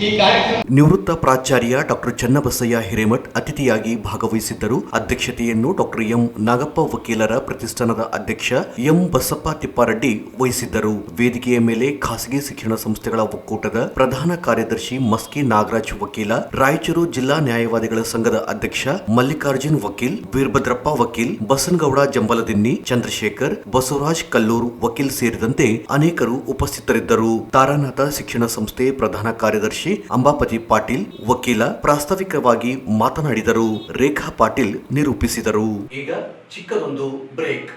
Speaker 9: ಈ ಕಾರ್ಯಕ್ರಮ
Speaker 2: ನಿವೃತ್ತ ಪ್ರಾಚಾರ್ಯ ಡಾಕ್ಟರ್ ಚನ್ನಬಸಯ್ಯ ಹಿರೇಮಠ್ ಅತಿಥಿಯಾಗಿ ಭಾಗವಹಿಸಿದ್ದರು. ಅಧ್ಯಕ್ಷತೆಯನ್ನು ಡಾಕ್ಟರ್ ಎಂ ನಾಗಪ್ಪ ವಕೀಲರ ಪ್ರತಿಷ್ಠಾನದ ಅಧ್ಯಕ್ಷ ಎಂ ಬಸಪ್ಪ ತಿಪ್ಪಾರೆಡ್ಡಿ ವಹಿಸಿದ್ದರು. ವೇದಿಕೆಯ ಮೇಲೆ ಖಾಸಗಿ ಶಿಕ್ಷಣ ಸಂಸ್ಥೆಗಳ ಒಕ್ಕೂಟದ ಪ್ರಧಾನ ಕಾರ್ಯದರ್ಶಿ ಮಸ್ಕಿ ನಾಗರಾಜ್ ವಕೀಲ, ರಾಯಚೂರು ಜಿಲ್ಲಾ ನ್ಯಾಯವಾದಿಗಳ ಸಂಘದ ಅಧ್ಯಕ್ಷ ಮಲ್ಲಿಕಾರ್ಜುನ್ ವಕೀಲ್, ವೀರಭದ್ರಪ್ಪ ವಕೀಲ್, ಬಸನಗೌಡ ಜಂಬಲದಿನ್ನಿ, ಚಂದ್ರಶೇಖರ್, ಬಸವರಾಜ್ ಕಲ್ಲೂರು ವಕೀಲ್ ಸೇರಿದಂತೆ ಅನೇಕರು ಉಪಸ್ಥಿತರಿದ್ದರು. ತಾರಾನಾಥ ಶಿಕ್ಷಣ ಸಂಸ್ಥೆ ಪ್ರಧಾನ ಕಾರ್ಯದರ್ಶಿ ಅಂಬಾಪತಿ ಪಾಟೀಲ್ ವಕೀಲ ಪ್ರಾಸ್ತಾವಿಕವಾಗಿ ಮಾತನಾಡಿದರು. ರೇಖಾ ಪಾಟೀಲ್ ನಿರೂಪಿಸಿದರು. ಈಗ ಚಿಕ್ಕದೊಂದು ಬ್ರೇಕ್.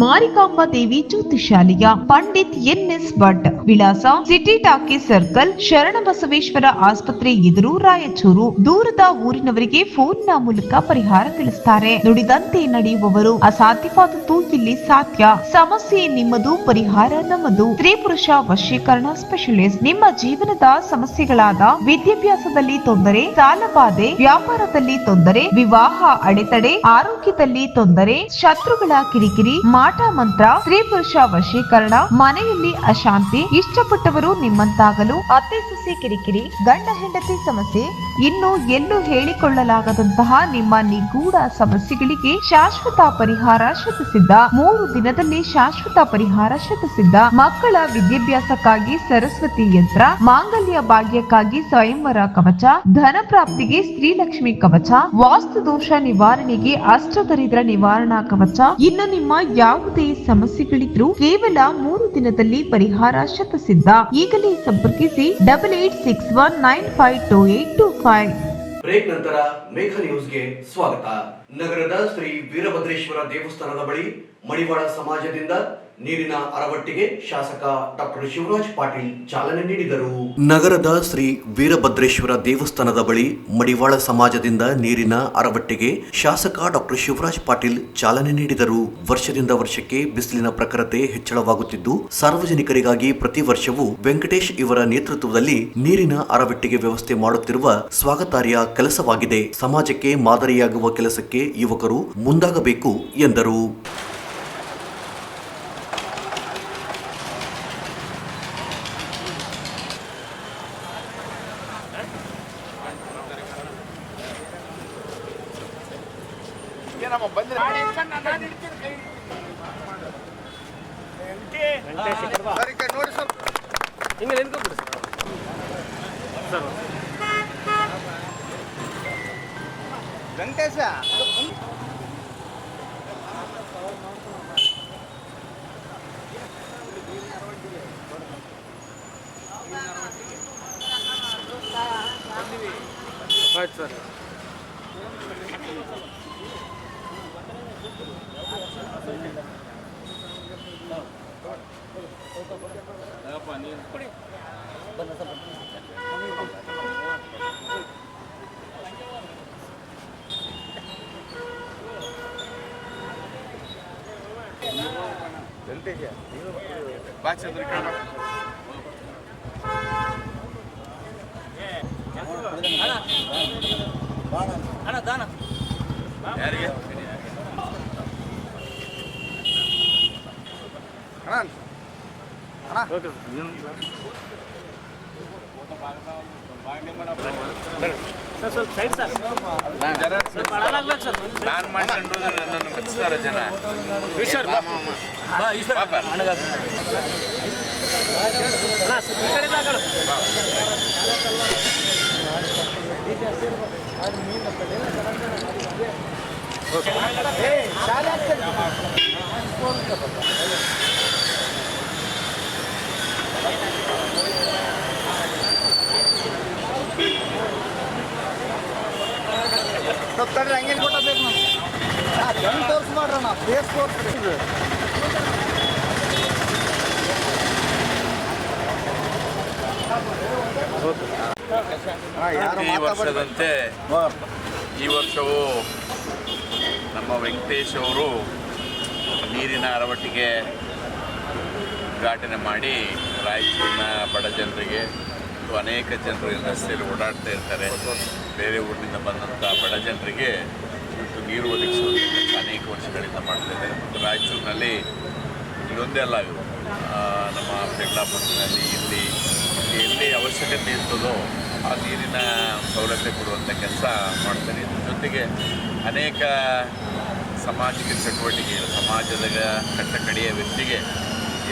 Speaker 1: ಮಾರಿಕಾಂಬಾ ದೇವಿ ಜ್ಯೋತಿಷಾಲಯ, ಪಂಡಿತ್ ಎನ್ಎಸ್ ಭಟ್, ವಿಳಾಸ ಸಿಟಿ ಟಾಕೀಸ್ ಸರ್ಕಲ್, ಶರಣಬಸವೇಶ್ವರ ಆಸ್ಪತ್ರೆ ಎದುರು, ರಾಯಚೂರು. ದೂರದ ಊರಿನವರಿಗೆ ಫೋನ್ನ ಮೂಲಕ ಪರಿಹಾರ ತಿಳಿಸುತ್ತಾರೆ. ನುಡಿದಂತೆ ನಡೆಯುವವರು, ಅಸಾಧ್ಯವಾದದ್ದು ಇಲ್ಲಿ ಸಾಧ್ಯ. ಸಮಸ್ಯೆ ನಿಮ್ಮದು, ಪರಿಹಾರ ನಮ್ಮದು. ಸ್ತ್ರೀ ಪುರುಷ ವಶೀಕರಣ ಸ್ಪೆಷಲಿಸ್ಟ್. ನಿಮ್ಮ ಜೀವನದ ಸಮಸ್ಯೆಗಳಾದ ವಿದ್ಯಾಭ್ಯಾಸದಲ್ಲಿ ತೊಂದರೆ, ಸಾಲಬಾಧೆ, ವ್ಯಾಪಾರದಲ್ಲಿ ತೊಂದರೆ, ವಿವಾಹ ಅಡೆತಡೆ, ಆರೋಗ್ಯದಲ್ಲಿ ತೊಂದರೆ, ಶತ್ರುಗಳ ಕಿರಿಕಿರಿ, ಮಾಟ ಮಂತ್ರ, ಸ್ತ್ರೀ ಪುರುಷ ವಶೀಕರಣ, ಮನೆಯಲ್ಲಿ ಅಶಾಂತಿ, ಇಷ್ಟಪಟ್ಟವರು ನಿಮ್ಮಂತಾಗಲು, ಅತ್ತೆ ಸೊಸೆ ಕಿರಿಕಿರಿ, ಗಂಡ ಹೆಂಡತಿ ಸಮಸ್ಯೆ, ಇನ್ನು ಎಲ್ಲೂ ಹೇಳಿಕೊಳ್ಳಲಾಗದಂತಹ ನಿಮ್ಮ ನಿಗೂಢ ಸಮಸ್ಯೆಗಳಿಗೆ ಶಾಶ್ವತ ಪರಿಹಾರ ಶತಸಿದ್ಧ. 3 ದಿನದಲ್ಲಿ ಶಾಶ್ವತ ಪರಿಹಾರ ಶತಸಿದ್ಧ. ಮಕ್ಕಳ ವಿದ್ಯಾಭ್ಯಾಸಕ್ಕಾಗಿ ಸರಸ್ವತಿ ಯಂತ್ರ, ಮಾಂಗಲ್ಯ ಭಾಗ್ಯಕ್ಕಾಗಿ ಸ್ವಯಂವರ ಕವಚ, ಧನ ಪ್ರಾಪ್ತಿಗೆ ಶ್ರೀಲಕ್ಷ್ಮಿ ಕವಚ, ವಾಸ್ತು ದೋಷ ನಿವಾರಣೆಗೆ ಅಷ್ಟದರಿದ್ರ ನಿವಾರಣಾ ಕವಚ. ಇನ್ನು ನಿಮ್ಮ ಯಾವುದೇ ಸಮಸ್ಯೆಗಳಿದ್ರೂ ಕೇವಲ 3 ದಿನದಲ್ಲಿ ಪರಿಹಾರ ಶತಸಿದ್ಧ. ಈಗಲೇ ಸಂಪರ್ಕಿಸಿ 8861952825.
Speaker 2: ಬ್ರೇಕ್ ನಂತರ ಮೇಘ ನ್ಯೂಸ್ಗೆ ಸ್ವಾಗತ. ನಗರದ ಶ್ರೀ ವೀರಭದ್ರೇಶ್ವರ ದೇವಸ್ಥಾನದ ಬಳಿ ಮಡಿವಾಳ ಸಮಾಜದಿಂದ ನೀರಿನ ಅರವಟ್ಟಿಗೆ ಶಾಸಕ ಡಾಕ್ಟರ್ ಶಿವರಾಜ್ ಪಾಟೀಲ್ ಚಾಲನೆ ನೀಡಿದರು. ನಗರದ ಶ್ರೀ ವೀರಭದ್ರೇಶ್ವರ ದೇವಸ್ಥಾನದ ಬಳಿ ಮಡಿವಾಳ ಸಮಾಜದಿಂದ ನೀರಿನ ಅರವಟ್ಟಿಗೆ ಶಾಸಕ ಡಾಕ್ಟರ್ ಶಿವರಾಜ್ ಪಾಟೀಲ್ ಚಾಲನೆ ನೀಡಿದರು. ವರ್ಷದಿಂದ ವರ್ಷಕ್ಕೆ ಬಿಸಿಲಿನ ಪ್ರಖರತೆ ಹೆಚ್ಚಳವಾಗುತ್ತಿದ್ದು, ಸಾರ್ವಜನಿಕರಿಗಾಗಿ ಪ್ರತಿ ವರ್ಷವೂ ವೆಂಕಟೇಶ್ ಇವರ ನೇತೃತ್ವದಲ್ಲಿ ನೀರಿನ ಅರವಟ್ಟಿಗೆ ವ್ಯವಸ್ಥೆ ಮಾಡುತ್ತಿರುವ ಸ್ವಾಗತಾರ್ಹ ಕೆಲಸವಾಗಿದೆ. ಸಮಾಜಕ್ಕೆ ಮಾದರಿಯಾಗುವ ಕೆಲಸಕ್ಕೆ ಯುವಕರು ಮುಂದಾಗಬೇಕು ಎಂದರು.
Speaker 4: ಈ ವರ್ಷದಂತೆ ಈ ವರ್ಷವೂ ನಮ್ಮ ವೆಂಕಟೇಶ್ ಅವರು ನೀರಿನ ಅರವಟ್ಟಿಗೆ ಉದ್ಘಾಟನೆ ಮಾಡಿ ರಾಯಚೂರಿನ ಬಡ ಜನರಿಗೆ ಮತ್ತು ಅನೇಕ ಜನರು ರಸ್ತೆಯಲ್ಲಿ ಓಡಾಡ್ತಾ ಇರ್ತಾರೆ. ಬೇರೆ ಊರಿನಿಂದ ಬಂದಂಥ ಬಡ ಜನರಿಗೆ ಮತ್ತು ನೀರು ಒದಗಿಸುವುದಕ್ಕೆ ಅನೇಕ ವರ್ಷಗಳಿಂದ ಮಾಡ್ತಾ ಇದ್ದಾರೆ. ಮತ್ತು ರಾಯಚೂರಿನಲ್ಲಿ ಇದೊಂದೇ ಅಲ್ಲ, ನಮ್ಮ ಬೆಳ್ಳಾಪುರದಲ್ಲಿ ಇಲ್ಲಿ ಎಲ್ಲಿ ಅವಶ್ಯಕತೆ ಇರ್ತದೋ ಆ ನೀರಿನ ಸೌಲಭ್ಯ ಕೊಡುವಂಥ ಕೆಲಸ ಮಾಡ್ತಾರೆ. ಇದ್ರ ಜೊತೆಗೆ ಅನೇಕ ಸಾಮಾಜಿಕ ಚಟುವಟಿಕೆಗಳು, ಸಮಾಜದ ಕಟ್ಟಕಡೆಯ ವ್ಯಕ್ತಿಗೆ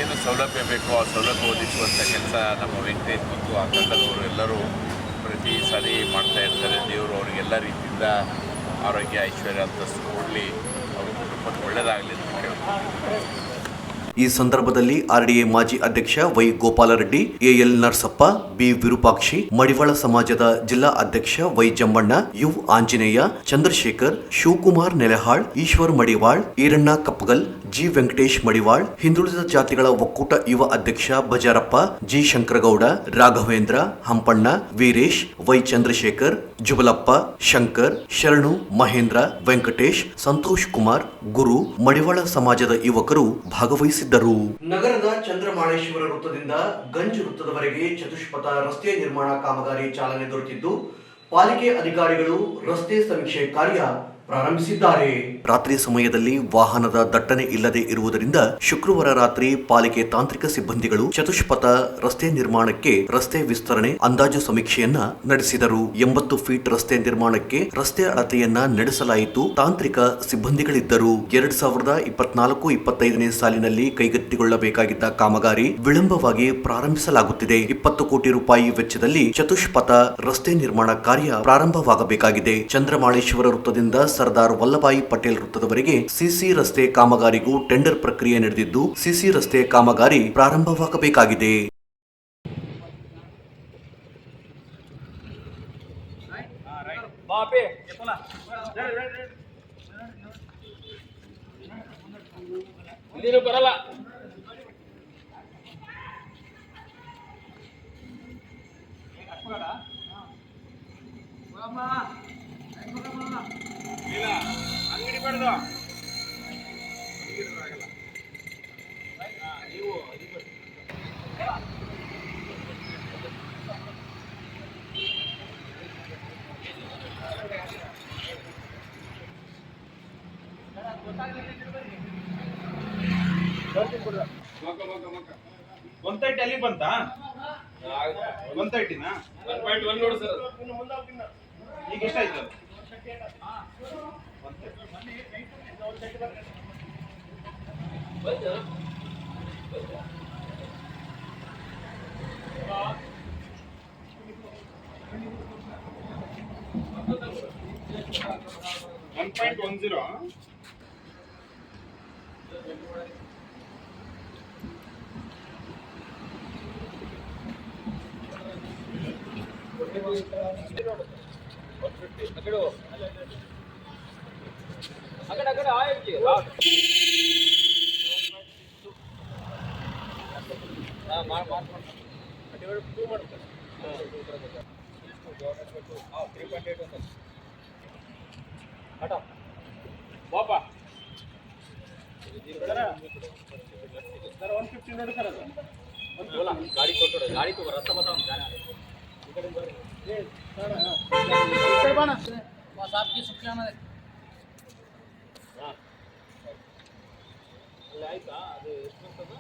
Speaker 4: ಏನು ಸೌಲಭ್ಯ ಬೇಕೋ ಆ ಸೌಲಭ್ಯ ಒದಗಿಸುವಂಥ ಕೆಲಸ ನಮ್ಮ ವೆಂಕಟೇಶ್ ಮತ್ತು ಆ ತಂಡದವರು ಎಲ್ಲರೂ ಪ್ರತಿ ಸಾರಿ ಮಾಡ್ತಾ ಇರ್ತಾರೆ. ದೇವರು ಅವರಿಗೆಲ್ಲ ರೀತಿಯಿಂದ ಆರೋಗ್ಯ, ಐಶ್ವರ್ಯ, ಅಂತಸ್ತು ಕೊಡಲಿ, ಅವ್ರ ಕುಟುಂಬಕ್ಕೆ ಒಳ್ಳೆಯದಾಗಲಿ ಅಂತ ಕೇಳ್ತೀನಿ.
Speaker 2: ಈ ಸಂದರ್ಭದಲ್ಲಿ ಆರ್ಡಿಎ ಮಾಜಿ ಅಧ್ಯಕ್ಷ Y Gopalareddy, AL Narasappa, B Virupakshi, Madivala ಸಮಾಜದ ಜಿಲ್ಲಾ ಅಧ್ಯಕ್ಷ Y Jambanna, U Anjaneya, Chandrashekhar, Shivakumar Nelehal, Eshwar Madival, Eranna Kappagal, G Venkatesh Madival, ಹಿಂದುಳಿದ ಜಾತಿಗಳ ಒಕ್ಕೂಟ ಯುವ ಅಧ್ಯಕ್ಷ ಬಜಾರಪ್ಪ, ಜಿ ಶಂಕರಗೌಡ, ರಾಘವೇಂದ್ರ, ಹಂಪಣ್ಣ, ವೀರೇಶ್, ವೈ ಚಂದ್ರಶೇಖರ್, ಜುಬಲಪ್ಪ, ಶಂಕರ್, ಶರಣು, ಮಹೇಂದ್ರ, ವೆಂಕಟೇಶ್, ಸಂತೋಷ್ ಕುಮಾರ್, ಗುರು, ಮಡಿವಾಳ ಸಮಾಜದ ಯುವಕರು ಭಾಗವಹಿಸಿದ್ದರು. ನಗರದ ಚಂದ್ರಮಾಳೇಶ್ವರ ವೃತ್ತದಿಂದ ಗಂಜ್ ವೃತ್ತದವರೆಗೆ ಚತುಷ್ಪಥ ರಸ್ತೆ ನಿರ್ಮಾಣ ಕಾಮಗಾರಿ ಚಾಲನೆ ದೊರೆತಿದ್ದು, ಪಾಲಿಕೆ ಅಧಿಕಾರಿಗಳು ರಸ್ತೆ ಸಮೀಕ್ಷೆ ಕಾರ್ಯ ಪ್ರಾರಂಭಿಸಿದ್ದಾರೆ. ರಾತ್ರಿ ಸಮಯದಲ್ಲಿ ವಾಹನದ ದಟ್ಟಣೆ ಇಲ್ಲದೆ ಇರುವುದರಿಂದ ಶುಕ್ರವಾರ ರಾತ್ರಿ ಪಾಲಿಕೆ ತಾಂತ್ರಿಕ ಸಿಬ್ಬಂದಿಗಳು ಚತುಷ್ಪಥ ರಸ್ತೆ ನಿರ್ಮಾಣಕ್ಕೆ ರಸ್ತೆ ವಿಸ್ತರಣೆ ಅಂದಾಜು ಸಮೀಕ್ಷೆಯನ್ನ ನಡೆಸಿದರು. 80 ಫೀಟ್ ರಸ್ತೆ ನಿರ್ಮಾಣಕ್ಕೆ ರಸ್ತೆ ಅಳತೆಯನ್ನ ನಡೆಸಲಾಯಿತು. ತಾಂತ್ರಿಕ ಸಿಬ್ಬಂದಿಗಳಿದ್ದರು. 2024-25ನೇ ಸಾಲಿನಲ್ಲಿ ಕೈಗೆತ್ತಿಕೊಳ್ಳಬೇಕಾಗಿದ್ದ ಕಾಮಗಾರಿ ವಿಳಂಬವಾಗಿ ಪ್ರಾರಂಭಿಸಲಾಗುತ್ತಿದೆ. 20 ಕೋಟಿ ರೂಪಾಯಿ ವೆಚ್ಚದಲ್ಲಿ ಚತುಷ್ಪಥ ರಸ್ತೆ ನಿರ್ಮಾಣ ಕಾರ್ಯ ಪ್ರಾರಂಭವಾಗಬೇಕಾಗಿದೆ. ಚಂದ್ರಮಾಳೇಶ್ವರ ವೃತ್ತದಿಂದ ಸರ್ದಾರ್ ವಲ್ಲಭಾಯಿ ಪಟೇಲ್ ವೃತ್ತದವರೆಗೆ ಸಿಸಿ ರಸ್ತೆ ಕಾಮಗಾರಿಗೂ ಟೆಂಡರ್ ಪ್ರಕ್ರಿಯೆ ನಡೆದಿದ್ದು, ಸಿಸಿ ರಸ್ತೆ ಕಾಮಗಾರಿ ಪ್ರಾರಂಭವಾಗಬೇಕಾಗಿದೆ.
Speaker 6: ಬರಲ್ಲ
Speaker 8: 130 ಅಲ್ಲಿ ಬಂತಾ 130 ನಾ 1.1 ನೋಡು ಸರ್ ಈಗ ಎಷ್ಟಾಯ್ತು ಬಾಬಾ ಸರ್ 150 ನೋಡಿ ಸರ್ ಅದು ಗಾಡಿ ಕೊಟ್ಟರೆ ಗಾಡಿ ತಗೋ ರಸ್ತೆ बताओ जाना ये सर बना बस आपकी शुक्रिया में हां ಅಲ್ಲಿ ಆಯ್ತಾ ಅದು ಎಷ್ಟು ಬರ್ತದ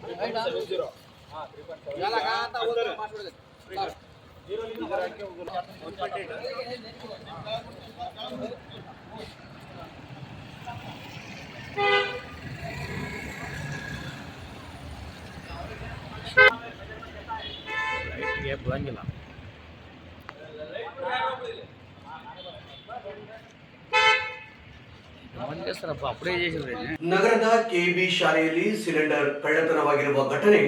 Speaker 8: 70 हां 3.7 ಯಾಲ ಕಾಂತ ಹೋದ್ರೆ ಮಾಡ್ಬಿಡೋದು ಇದರ ಹಾಕಿ ಹೋಗೋಣ 1.8 ಗ್ಯಾಪ್ ಬರಂಗಿಲ್ಲ
Speaker 2: ನಗರದ ಕೆಬಿ ಶಾಲೆಯಲ್ಲಿ ಸಿಲಿಂಡರ್ ಕಳ್ಳತನವಾಗಿರುವ ಘಟನೆ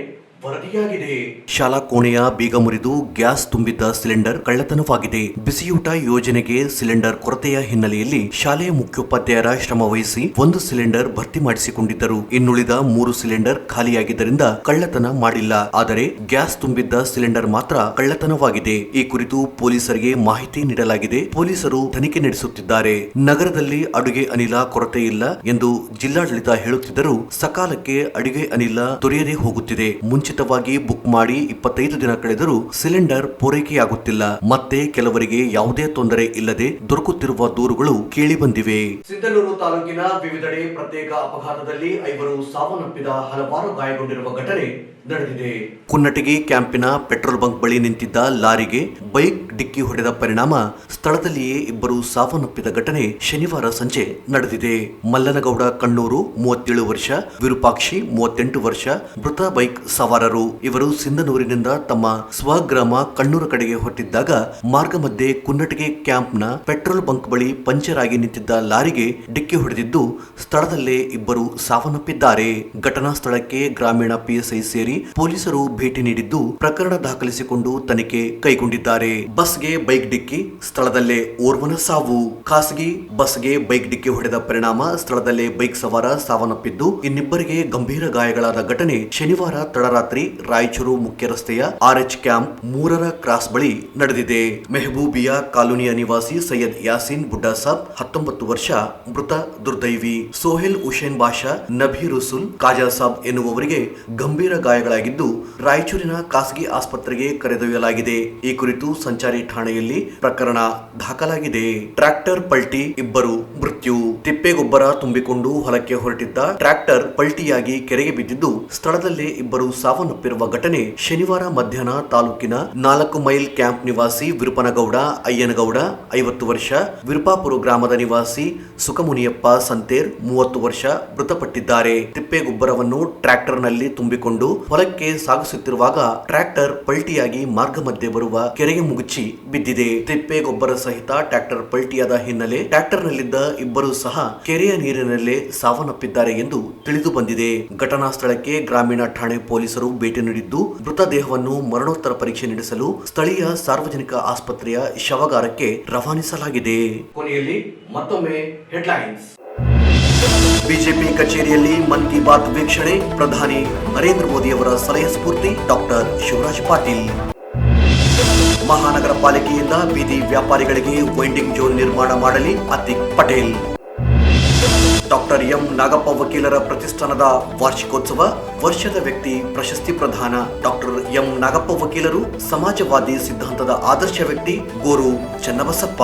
Speaker 2: ವರದಿಯಾಗಿದೆ. ಶಾಲಾ ಕೋಣೆಯ ಬೀಗ ಮುರಿದು ಗ್ಯಾಸ್ ತುಂಬಿದ್ದ ಸಿಲಿಂಡರ್ ಕಳ್ಳತನವಾಗಿದೆ. ಬಿಸಿಯೂಟ ಯೋಜನೆಗೆ ಸಿಲಿಂಡರ್ ಕೊರತೆಯ ಹಿನ್ನೆಲೆಯಲ್ಲಿ ಶಾಲೆಯ ಮುಖ್ಯೋಪಾಧ್ಯಾಯರ ಶ್ರಮ ವಹಿಸಿ 1 ಸಿಲಿಂಡರ್ ಭರ್ತಿ ಮಾಡಿಸಿಕೊಂಡಿದ್ದರು. ಇನ್ನುಳಿದ 3 ಸಿಲಿಂಡರ್ ಖಾಲಿಯಾಗಿದ್ದರಿಂದ ಕಳ್ಳತನ ಮಾಡಿಲ್ಲ. ಆದರೆ ಗ್ಯಾಸ್ ತುಂಬಿದ್ದ ಸಿಲಿಂಡರ್ ಮಾತ್ರ ಕಳ್ಳತನವಾಗಿದೆ. ಈ ಕುರಿತು ಪೊಲೀಸರಿಗೆ ಮಾಹಿತಿ ನೀಡಲಾಗಿದೆ. ಪೊಲೀಸರು ತನಿಖೆ ನಡೆಸುತ್ತಿದ್ದಾರೆ. ನಗರದಲ್ಲಿ ಅಡುಗೆ ಅನಿಲ ಕೊರತೆ ಇಲ್ಲ ಎಂದು ಜಿಲ್ಲಾಡಳಿತ ಹೇಳುತ್ತಿದ್ದರೂ ಸಕಾಲಕ್ಕೆ ಅಡುಗೆ ಅನಿಲ ದೊರೆಯದೇ ಹೋಗುತ್ತಿದೆ. ಮುಂಚಿತವಾಗಿ ಬುಕ್ ಮಾಡಿ 25 ದಿನ ಕಳೆದರೂ ಸಿಲಿಂಡರ್ ಪೂರೈಕೆಯಾಗುತ್ತಿಲ್ಲ. ಮತ್ತೆ ಕೆಲವರಿಗೆ ಯಾವುದೇ ತೊಂದರೆ ಇಲ್ಲದೆ ದೊರಕುತ್ತಿರುವ ದೂರುಗಳು ಕೇಳಿಬಂದಿವೆ. ಸಿಂಧನೂರು ತಾಲೂಕಿನ ವಿವಿಧೆಡೆ ಪ್ರತ್ಯೇಕ ಅಪಘಾತದಲ್ಲಿ 5 ಸಾವನ್ನಪ್ಪಿದ ಹಲವಾರು ಗಾಯಗೊಂಡಿರುವ ಘಟನೆ ನಡೆದಿದೆ. ಕುನ್ನಟಗಿ ಕ್ಯಾಂಪಿನ ಪೆಟ್ರೋಲ್ ಬಂಕ್ ಬಳಿ ನಿಂತಿದ್ದ ಲಾರಿಗೆ ಬೈಕ್ ಡಿಕ್ಕಿ ಹೊಡೆದ ಪರಿಣಾಮ ಸ್ಥಳದಲ್ಲಿಯೇ 2 ಸಾವನ್ನಪ್ಪಿದ ಘಟನೆ ಶನಿವಾರ ಸಂಜೆ ನಡೆದಿದೆ. ಮಲ್ಲನಗೌಡ ಕಣ್ಣೂರು 37 ವರ್ಷ, ವಿರೂಪಾಕ್ಷಿ 38 ವರ್ಷ ಮೃತ ಬೈಕ್ ಸವಾರರು. ಇವರು ಸಿಂಧನೂರಿನಿಂದ ತಮ್ಮ ಸ್ವಗ್ರಾಮ ಕಣ್ಣೂರು ಕಡೆಗೆ ಹೊರಟಿದ್ದಾಗ ಮಾರ್ಗ ಮಧ್ಯೆ ಕುನ್ನಟಗಿ ಕ್ಯಾಂಪ್ನ ಪೆಟ್ರೋಲ್ ಬಂಕ್ ಬಳಿ ಪಂಚರ್ ಆಗಿ ನಿಂತಿದ್ದ ಲಾರಿಗೆ ಡಿಕ್ಕಿ ಹೊಡೆದಿದ್ದು ಸ್ಥಳದಲ್ಲೇ 2 ಸಾವನ್ನಪ್ಪಿದ್ದಾರೆ. ಘಟನಾ ಸ್ಥಳಕ್ಕೆ ಗ್ರಾಮೀಣ ಪಿಎಸ್ಐ ಸೇರಿ ಪೊಲೀಸರು ಭೇಟಿ ನೀಡಿದ್ದು ಪ್ರಕರಣ ದಾಖಲಿಸಿಕೊಂಡು ತನಿಖೆ ಕೈಗೊಂಡಿದ್ದಾರೆ. ಬಸ್ಗೆ ಬೈಕ್ ಡಿಕ್ಕಿ, ಸ್ಥಳದಲ್ಲೇ ಓರ್ವನ ಸಾವು. ಖಾಸಗಿ ಬಸ್ಗೆ ಬೈಕ್ ಡಿಕ್ಕಿ ಹೊಡೆದ ಪರಿಣಾಮ ಸ್ಥಳದಲ್ಲೇ ಬೈಕ್ ಸವಾರ ಸಾವನ್ನಪ್ಪಿದ್ದು ಇನ್ನಿಬ್ಬರಿಗೆ ಗಂಭೀರ ಗಾಯಗಳಾದ ಘಟನೆ ಶನಿವಾರ ತಡರಾತ್ರಿ ರಾಯಚೂರು ಮುಖ್ಯ ರಸ್ತೆಯ RH ಕ್ಯಾಂಪ್ 3ರ ಕ್ರಾಸ್ ಬಳಿ ನಡೆದಿದೆ. ಮೆಹಬೂಬಿಯಾ ಕಾಲೋನಿಯ ನಿವಾಸಿ ಸೈಯದ್ ಯಾಸೀನ್ ಬುಡ್ಡಾಸಾಬ್ 19 ವರ್ಷ ಮೃತ ದುರ್ದೈವಿ. ಸೋಹೆಲ್ ಹುಸೇನ್ ಬಾಷಾ, ನಬೀರ್ ರಸೂಲ್, ಕಾಜಾಸಾಬ್ ಎನ್ನುವವರಿಗೆ ಗಂಭೀರ ಗಾಯಗಳಾಗಿದ್ದು ರಾಯಚೂರಿನ ಖಾಸಗಿ ಆಸ್ಪತ್ರೆಗೆ ಕರೆದೊಯ್ಯಲಾಗಿದೆ. ಈ ಕುರಿತು ಸಂಚಾರಿ ಠಾಣೆಯಲ್ಲಿ ಪ್ರಕರಣ ದಾಖಲಾಗಿದೆ. ಟ್ರ್ಯಾಕ್ಟರ್ ಪಲ್ಟಿ, 2 ಮೃತ್ಯು. ತಿಪ್ಪೆಗೊಬ್ಬರ ತುಂಬಿಕೊಂಡು ಹೊಲಕ್ಕೆ ಹೊರಟಿದ್ದ ಟ್ರ್ಯಾಕ್ಟರ್ ಪಲ್ಟಿಯಾಗಿ ಕೆರೆಗೆ ಬಿದ್ದಿದ್ದು ಸ್ಥಳದಲ್ಲೇ 2 ಸಾವನ್ನಪ್ಪಿರುವ ಘಟನೆ ಶನಿವಾರ ಮಧ್ಯಾಹ್ನ ತಾಲೂಕಿನ 4 ಮೈಲ್ ಕ್ಯಾಂಪ್ ನಿವಾಸಿ ವಿರುಪನಗೌಡ ಅಯ್ಯನಗೌಡ 50 ವರ್ಷ, ವಿರುಪಾಪುರ ಗ್ರಾಮದ ನಿವಾಸಿ ಸುಖಮುನಿಯಪ್ಪ ಸಂತೇರ್ 30 ವರ್ಷ ಮೃತಪಟ್ಟಿದ್ದಾರೆ. ತಿಪ್ಪೆಗೊಬ್ಬರವನ್ನು ಟ್ರ್ಯಾಕ್ಟರ್ನಲ್ಲಿ ತುಂಬಿಕೊಂಡು ಹೊಲಕ್ಕೆ ಸಾಗಿಸುತ್ತಿರುವಾಗ ಟ್ರ್ಯಾಕ್ಟರ್ ಪಲ್ಟಿಯಾಗಿ ಮಾರ್ಗ ಮಧ್ಯೆ ಬರುವ ಕೆರೆಗೆ ಮುಗುಚಿ ಬಿದ್ದಿದೆ. ತಿಪ್ಪೆಗೊಬ್ಬರ ಸಹಿತ ಟ್ರ್ಯಾಕ್ಟರ್ ಪಲ್ಟಿಯಾದ ಹಿನ್ನೆಲೆ ಟ್ರ್ಯಾಕ್ಟರ್ನಲ್ಲಿದ್ದ 2 ಸಹ ಕೆರೆಯ ನೀರಿನಲ್ಲೇ ಸಾವನ್ನಪ್ಪಿದ್ದಾರೆ ಎಂದು ತಿಳಿದು ಬಂದಿದೆ. ಘಟನಾ ಸ್ಥಳಕ್ಕೆ ಗ್ರಾಮೀಣ ಠಾಣೆ ಪೊಲೀಸರು ಭೇಟಿ ನೀಡಿದ್ದು ಮೃತದೇಹವನ್ನು ಮರಣೋತ್ತರ ಪರೀಕ್ಷೆ ನಡೆಸಲು ಸ್ಥಳೀಯ ಸಾರ್ವಜನಿಕ ಆಸ್ಪತ್ರೆಯ ಶವಾಗಾರಕ್ಕೆ ರವಾನಿಸಲಾಗಿದೆ. ಕೊನೆಯಲ್ಲಿ ಮತ್ತೊಮ್ಮೆ ಹೆಡ್ಲೈನ್ಸ್. ಬಿಜೆಪಿ ಕಚೇರಿಯಲ್ಲಿ ಮನ್ ಕಿ ಬಾತ್ ವೀಕ್ಷಣೆ, ಪ್ರಧಾನಿ ನರೇಂದ್ರ ಮೋದಿ ಅವರ ಸಲಹೆ ಸ್ಫೂರ್ತಿ ಡಾಕ್ಟರ್ ಶಿವರಾಜ್ ಪಾಟೀಲ್. ಮಹಾನಗರ ಪಾಲಿಕೆಯಿಂದ ಬೀದಿ ವ್ಯಾಪಾರಿಗಳಿಗೆ ವೈಂಡಿಂಗ್ ಝೋನ್ ನಿರ್ಮಾಣ ಮಾಡಲಿ ಅತಿಕ್ ಪಟೇಲ್. ಡಾಕ್ಟರ್ ಎಂ ನಾಗಪ್ಪ ವಕೀಲರ ಪ್ರತಿಷ್ಠಾನದ ವಾರ್ಷಿಕೋತ್ಸವ, ವರ್ಷದ ವ್ಯಕ್ತಿ ಪ್ರಶಸ್ತಿ ಪ್ರದಾನ. ಡಾಕ್ಟರ್ ಎಂ ನಾಗಪ್ಪ ವಕೀಲರು ಸಮಾಜವಾದಿ ಸಿದ್ಧಾಂತದ ಆದರ್ಶ ವ್ಯಕ್ತಿ, ಗೋರು ಚನ್ನಬಸಪ್ಪ.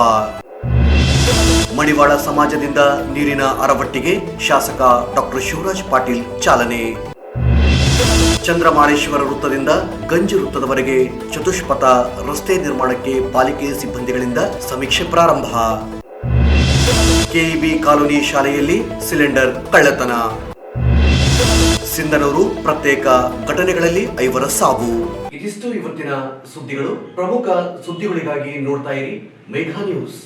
Speaker 2: ಮಡಿವಾಳ ಸಮಾಜದಿಂದ ನೀರಿನ ಅರವಟ್ಟಿಗೆ ಶಾಸಕ ಡಾಕ್ಟರ್ ಶಿವರಾಜ್ ಪಾಟೀಲ್ ಚಾಲನೆ. ಚಂದ್ರಮಾಳೇಶ್ವರ ವೃತ್ತದಿಂದ ಗಂಜಿ ವೃತ್ತದವರೆಗೆ ಚತುಷ್ಪಥ ರಸ್ತೆ ನಿರ್ಮಾಣಕ್ಕೆ ಪಾಲಿಕೆ ಸಿಬ್ಬಂದಿಗಳಿಂದ ಸಮೀಕ್ಷೆ ಪ್ರಾರಂಭ. ಕೆಇಬಿ ಕಾಲೋನಿ ಶಾಲೆಯಲ್ಲಿ ಸಿಲಿಂಡರ್ ಕಳ್ಳತನ. ಸಿಂಧನೂರು ಪ್ರತ್ಯೇಕ ಘಟನೆಗಳಲ್ಲಿ 5 ಸಾವು. ಇದಿಷ್ಟು ಇವತ್ತಿನ ಸುದ್ದಿಗಳು. ಪ್ರಮುಖ ಸುದ್ದಿಗಳಿಗಾಗಿ ನೋಡ್ತಾ ಇರಿ ಮೇಘಾ ನ್ಯೂಸ್.